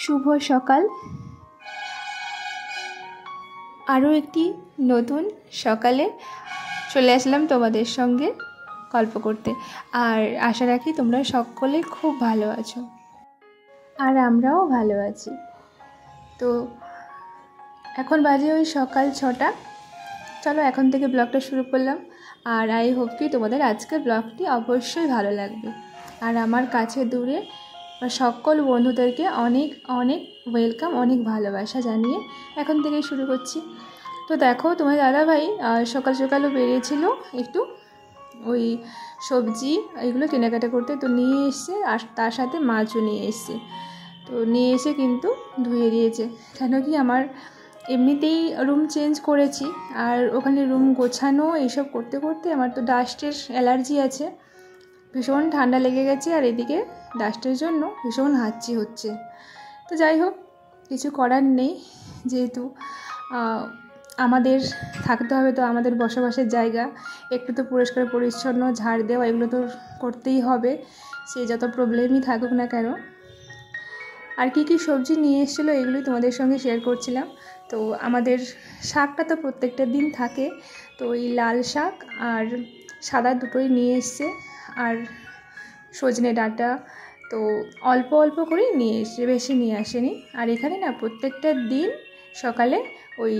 শুভ সকাল। আরও একটি নতুন সকালে চলে আসলাম তোমাদের সঙ্গে গল্প করতে। আর আশা রাখি তোমরা সকলে খুব ভালো আছো, আর আমরাও ভালো আছি। তো এখন বাজে ওই সকাল 6টা। চলো এখন থেকে ব্লগটা শুরু করলাম। আর আই হোপ কি তোমাদের আজকের ব্লগটি অবশ্যই ভালো লাগবে। আর আমার কাছে দূরে সকল বন্ধুদেরকে অনেক অনেক ওয়েলকাম, অনেক ভালোবাসা জানিয়ে এখন থেকেই শুরু করছি। তো দেখো, তোমার দাদাভাই সকাল সকালও বেরিয়েছিল একটু ওই সবজি এগুলো কেনাকাটা করতে, তো নিয়ে এসছে, আর তার সাথে মাছও নিয়ে এসছে। তো নিয়ে এসে কিন্তু ধুয়ে দিয়েছে, কেন কি আমার এমনিতেই রুম চেঞ্জ করেছি, আর ওখানে রুম গোছানো এইসব করতে করতে আমার তো ডাস্টের অ্যালার্জি আছে, ভীষণ ঠান্ডা লেগে গেছে, আর এদিকে ডাস্টের জন্য ভীষণ হাঁচি হচ্ছে। তো যাই হোক, কিছু করার নেই, যেহেতু আমাদের থাকতে হবে, তো আমাদের বসবাসের জায়গা একটু তো পরিষ্কার পরিচ্ছন্ন ঝাড় দেওয়া এগুলো তো করতেই হবে, সে যত প্রবলেমই থাকুক না কেন। আর কি কি সবজি নিয়ে এসেছিলো এগুলোই তোমাদের সঙ্গে শেয়ার করছিলাম। তো আমাদের শাকটা তো প্রত্যেকটা দিন থাকে, তো এই লাল শাক আর সাদা দুটোই নিয়ে এসছে, আর সজনে ডাঁটা তো অল্প অল্প করেই নিয়ে এসছে, বেশি নিয়ে আসেনি। আর এখানে না প্রত্যেকটা দিন সকালে ওই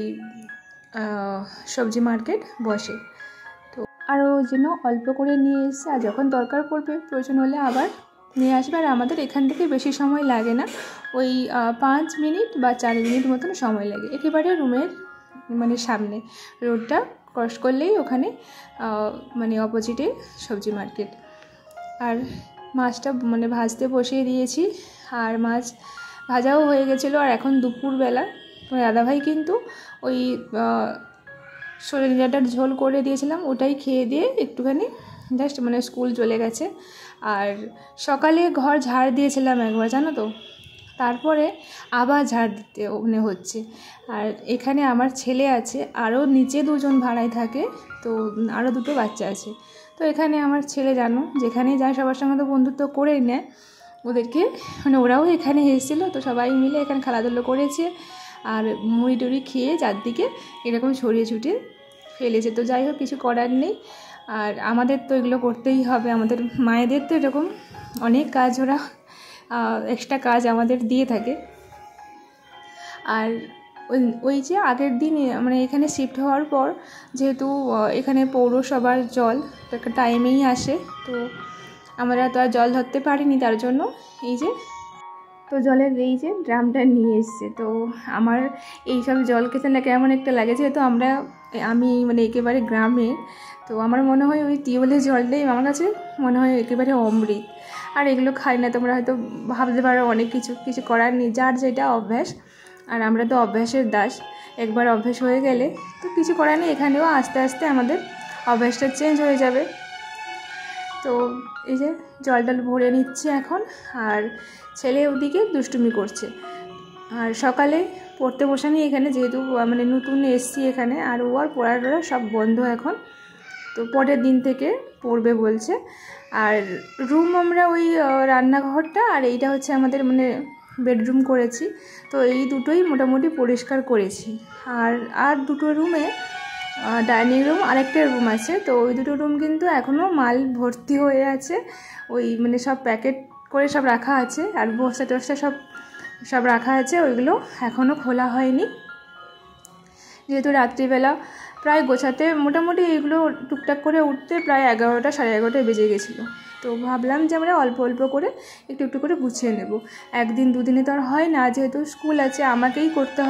সবজি মার্কেট বসে, তো আরও ওই জন্য অল্প করে নিয়ে এসছে, আর যখন দরকার পড়বে প্রয়োজন হলে আবার নিয়ে আসবে। আর আমাদের এখান থেকে বেশি সময় লাগে না, ওই 5 মিনিট বা 4 মিনিট মতন সময় লাগে। একেবারে রুমের মানে সামনে রোডটা ক্রস করলেই ওখানে মানে অপোজিটে সবজি মার্কেট। আর মাছটা মানে ভাজতে বসিয়ে দিয়েছি, আর মাছ ভাজাও হয়ে গেছিলো। আর এখন দুপুরবেলা দাদাভাই কিন্তু ওই সজনে ডাঁটার ঝোল করে দিয়েছিলাম, ওটাই খেয়ে দিয়ে একটুখানি জাস্ট মানে স্কুল চলে গেছে। আর সকালে ঘর ঝাড় দিয়েছিলাম একবার, জানো তো, তারপরে আবার ঝাড় দিতে মানে হচ্ছে। আর এখানে আমার ছেলে আছে, আরও নিচে 2 জন ভাড়ায় থাকে, তো আরও 2টো বাচ্চা আছে। তো এখানে আমার ছেলে জানো যেখানেই যায় সবার সঙ্গে তো বন্ধুত্ব করেই নেয়, ওদেরকে মানে ওরাও এখানে এসেছিলো, তো সবাই মিলে এখানে খেলাধুলো করেছে, আর মুড়ি টুড়ি খেয়ে চারদিকে এরকম ছড়িয়ে ছুটিয়ে ফেলেছে। তো যাই হোক, কিছু করার নেই, আর আমাদের তো এগুলো করতেই হবে, আমাদের মায়েদের তো এরকম অনেক কাজ, ওরা এক্সট্রা কাজ আমাদের দিয়ে থাকে। আর ওই যে আগের দিন মানে এখানে শিফট হওয়ার পর, যেহেতু এখানে পৌরসভার জল একটা টাইমেই আসে, তো আমরা তো আর জল ধরতে পারিনি, তার জন্য এই যে তো জলের এই যে ড্রামটা নিয়ে এসছে। তো আমার এইসব জল খেতে না কেমন একটা লাগে, যেহেতু আমি মানে একেবারে গ্রামে, তো আমার মনে হয় ওই টিউবওয়েলের জলটাই আমার কাছে মনে হয় একেবারে অমৃত। আর এগুলো খাই না, তোমরা হয়তো ভাবতে পারো অনেক কিছু করার নেই, যার যেটা অভ্যাস, আর আমরা তো অভ্যাসের দাস, একবার অভ্যাস হয়ে গেলে তো কিছু করার নেই। এখানেও আস্তে আস্তে আমাদের অভ্যাসটা চেঞ্জ হয়ে যাবে। তো এই যে জল ভরে নিচ্ছে এখন, আর ছেলে ওদিকে দুষ্টুমি করছে। আর সকালে পড়তে বসানি এখানে, যেহেতু মানে নতুন এসছি এখানে, আর ও আর পড়াটা সব বন্ধ এখন, তো পরের দিন থেকে পড়বে বলছে। আর রুম আমরা ওই রান্নাঘরটা আর এইটা হচ্ছে আমাদের মানে বেডরুম করেছি, তো এই দুটোই মোটামুটি পরিষ্কার করেছি। আর 2টো রুমে ডাইনিং রুম আরেকটা রুম আছে, তো ওই 2টো রুম কিন্তু এখনও মাল ভর্তি হয়ে আছে, ওই মানে সব প্যাকেট করে সব রাখা আছে, আর বস্তা টস্তা সব রাখা আছে, ওইগুলো এখনও খোলা হয়নি, যেহেতু রাত্রিবেলা প্রায় গোছাতে মোটামুটি এইগুলো টুকটাক করে উঠতে প্রায় 11টা 11:30 বেজে গেছিলো। তো ভাবলাম যে আমরা অল্প অল্প করে একটু করে গুছিয়ে নেব, একদিন দুদিনে তো আর হয় না, যেহেতু স্কুল আছে আমাকেই করতে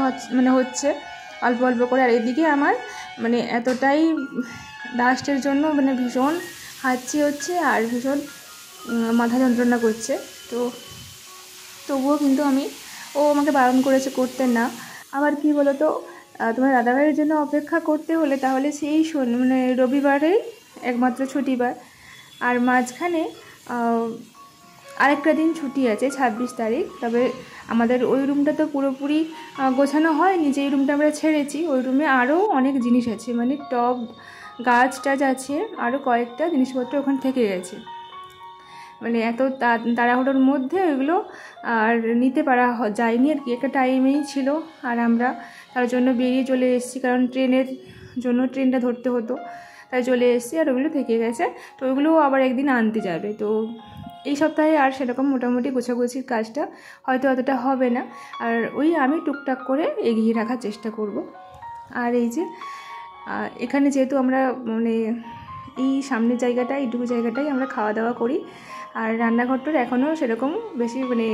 হচ্ছে অল্প অল্প করে। আর এদিকে আমার মানে এতটাই ডাস্টের জন্য মানে ভীষণ হাঁচি হচ্ছে, আর ভীষণ মাথা যন্ত্রণা করছে। তো তবুও কিন্তু ও আমাকে বারণ করেছে করতে না। আবার কি বলো তো, তোমার দাদাভাইয়ের জন্য অপেক্ষা করতে হলে তাহলে সেই মানে রবিবারেই একমাত্র ছুটিবার, আর মাঝখানে আরেকটা দিন ছুটি আছে 26 তারিখ। তবে আমাদের ওই রুমটা তো পুরোপুরি গোছানো হয়নি, যেই রুমটা আমরা ছেড়েছি ওই রুমে আরও অনেক জিনিস আছে, মানে টব গাছ টাছ আছে, আরও কয়েকটা জিনিসপত্র ওখানে থেকে গেছে। মানে এত তাড়াহুড়োর মধ্যে ওইগুলো আর নিতে পারা যায়নি আর কি, একটা টাইমেই ছিল। আর আমরা তার জন্য বেরিয়ে চলে এসেছি, কারণ ট্রেনের জন্য ট্রেনটা ধরতে হতো, তাই চলে এসেছি। আর ওগুলো থেকে গেছে, তো ওইগুলো আবার একদিন আনতে যাবে। তো এই সপ্তাহে আর সেরকম মোটামুটি গোছাগুছির কাজটা হয়তো অতটা হবে না, আর ওই আমি টুকটাক করে এগিয়ে রাখার চেষ্টা করব। আর এই যে এখানে যেহেতু আমরা মানে এই সামনের জায়গাটায়, এইটুকু জায়গাটাই আমরা খাওয়া দাওয়া করি, আর রান্নাঘরটার এখনও সেরকম বেশি মানে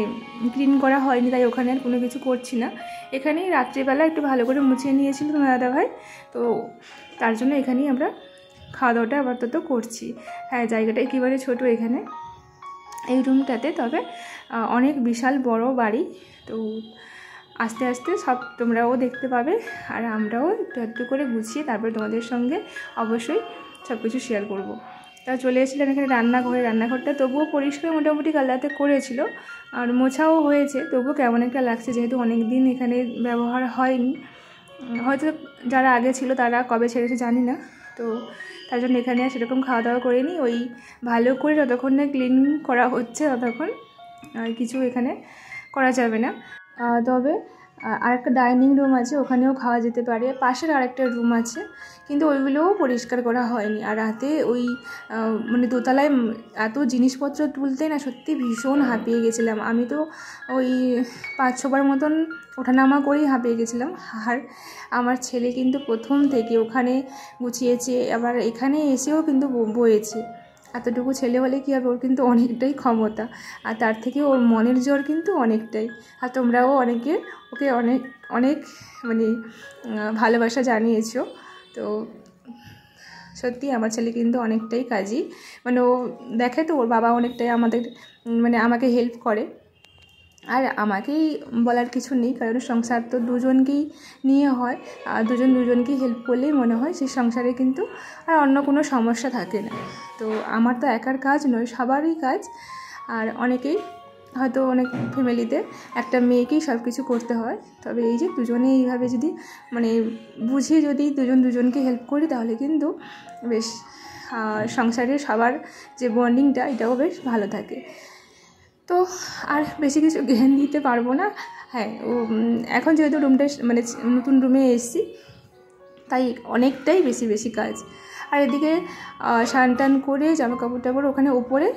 ক্লিন করা হয়নি, তাই ওখানে আর কোনো কিছু করছি না। এখানেই রাত্রিবেলা একটু ভালো করে মুছিয়ে নিয়েছিল তোমার দাদাভাই, তো তার জন্য এখানেই আমরা খাওয়া দাওয়াটা আপাতত করছি। হ্যাঁ, জায়গাটা একেবারে ছোটো এখানে এই রুমটাতে, তবে অনেক বিশাল বড় বাড়ি। তো আস্তে আস্তে সব তোমরাও দেখতে পাবে, আর আমরাও একটু একটু করে গুছিয়ে তারপরে তোমাদের সঙ্গে অবশ্যই সব কিছু শেয়ার করব। তা চলে এসেছিলাম এখানে রান্নাঘরটা তবুও পরিষ্কার মোটামুটি কালাতে করেছিল, আর মোছাও হয়েছে, তবুও কেমন একটা লাগছে, যেহেতু অনেক দিন এখানে ব্যবহার হয়নি। হয়তো যারা আগে ছিল তারা কবে ছেড়েছে জানি না, তো তার জন্য এখানে আর সেরকম খাওয়া দাওয়া করিনি। ওই ভালো করে যতক্ষণ না ক্লিন করা হচ্ছে ততক্ষণ আর কিছু এখানে করা যাবে না। তবে আরেকটা ডাইনিং রুম আছে, ওখানেও খাওয়া যেতে পারে। পাশের আরেকটা রুম আছে, কিন্তু ওইগুলোও পরিষ্কার করা হয়নি। আর রাতে ওই মানে দোতলায় এত জিনিসপত্র তুলতে না সত্যি ভীষণ হাঁপিয়ে গেছিলাম। আমি তো ওই 5-6 বার মতন ওঠানামা করেই হাঁপিয়ে গেছিলাম। আর আমার ছেলে কিন্তু প্রথম থেকে ওখানে গুছিয়েছে, আবার এখানে এসেও কিন্তু বয়েছে। এতটুকু ছেলে হলে কি হবে, ওর কিন্তু অনেকটাই ক্ষমতা, আর তার থেকে ওর মনের জোর কিন্তু অনেকটাই। আর তোমরাও ওকে অনেক অনেক মানে ভালোবাসা জানিয়েছো। তো সত্যি আমার ছেলে কিন্তু অনেকটাই কাজী, মানে ও দেখে তো ওর বাবা অনেকটাই আমাকে হেল্প করে। আর আমাকেই বলার কিছু নেই, কারণ সংসার তো দুজনকেই নিয়ে হয়, আর দুজনকেই হেল্প করলেই মনে হয় সেই সংসারে কিন্তু আর অন্য কোনো সমস্যা থাকে না। তো আমার তো একার কাজ নয়, সবারই কাজ। আর অনেকেই হয়তো অনেক ফ্যামিলিতে একটা মেয়েকেই সব কিছু করতে হয়, তবে এই যে দুজনে এইভাবে যদি মানে বুঝিয়ে যদি দুজনকে হেল্প করি, তাহলে কিন্তু বেশ সংসারের সবার যে বন্ডিংটা এটাও বেশ ভালো থাকে। তো আর বেশি কিছু জ্ঞান দিতে পারবো না। হ্যাঁ, এখন যেহেতু রুমটা মানে নতুন রুমে এসেছি, তাই অনেকটাই বেশি কাজ। আর এদিকে স্নান টান করে জামা কাপড় ওখানে ওপরে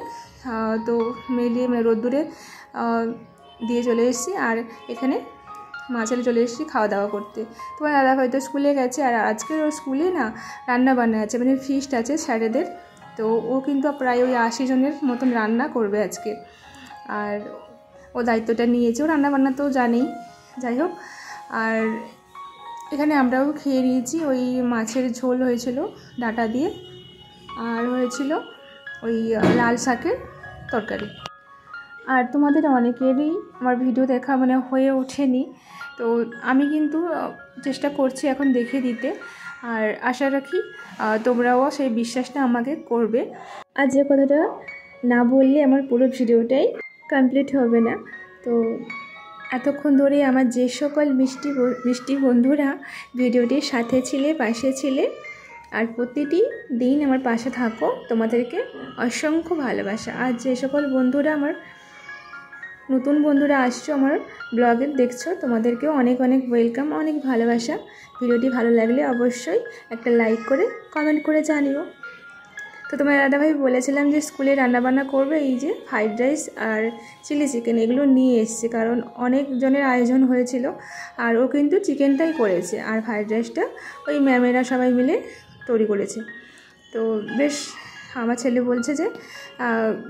তো মেলিয়ে মানে রোদ্দুরে দিয়ে চলে এসেছি। আর এখানে ছেলে চলে এসেছি খাওয়া দাওয়া করতে। তোমার দাদা হয়তো স্কুলে গেছে, আর আজকের ওর স্কুলে না রান্না বান্না আছে, মানে ফিস্ট আছে স্যারেদের। তো ও কিন্তু প্রায় ওই 80 জনের মতন রান্না করবে আজকে, আর ও দায়িত্বটা নিয়েছে। ও রান্নাবান্না তো জানেই, যাই হোক। আর এখানে আমরাও খেয়ে নিয়েছি। ওই মাছের ঝোল হয়েছিল ডাঁটা দিয়ে, আর হয়েছিল ওই লাল শাকের তরকারি। আর তোমাদের অনেকেরই আমার ভিডিও দেখা মানে হয়ে ওঠেনি, তো আমি কিন্তু চেষ্টা করছি এখন দেখে দিতে, আর আশা রাখি তোমরাও সেই বিশ্বাসটা আমাকে করবে। আর যে কথাটা না বললে আমার পুরো ভিডিওটাই কমপ্লিট হবে না। তো এতক্ষণ ধরে আমার যে সকল মিষ্টি বন্ধুরা ভিডিওটির সাথে ছিলে, পাশে ছিলে, আর প্রতিটি দিন আমার পাশে থাকো, তোমাদেরকে অসংখ্য ভালোবাসা। আর যে সকল বন্ধুরা আমার নতুন বন্ধুরা আসছো আমার ব্লগে দেখছো, তোমাদেরকেও অনেক অনেক ওয়েলকাম, অনেক ভালোবাসা। ভিডিওটি ভালো লাগলে অবশ্যই একটা লাইক করে কমেন্ট করে জানিও। তো তোমার দাদাভাই বলেছিলাম যে স্কুলে রান্নাবান্না করবে, এই যে ফ্রাইড রাইস আর চিলি চিকেন এগুলো নিয়ে এসছে, কারণ অনেক জনের আয়োজন হয়েছিল। আর ও কিন্তু চিকেনটাই করেছে, আর ফ্রাইড রাইসটা ওই ম্যামেরা সবাই মিলে তৈরি করেছে। তো বেশ আমার ছেলে বলছে যে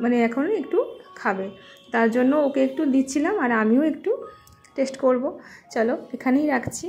মানে এখন একটু খাবে, তার জন্য ওকে একটু দিচ্ছিলাম, আর আমিও একটু টেস্ট করব। চলো এখানেই রাখছি।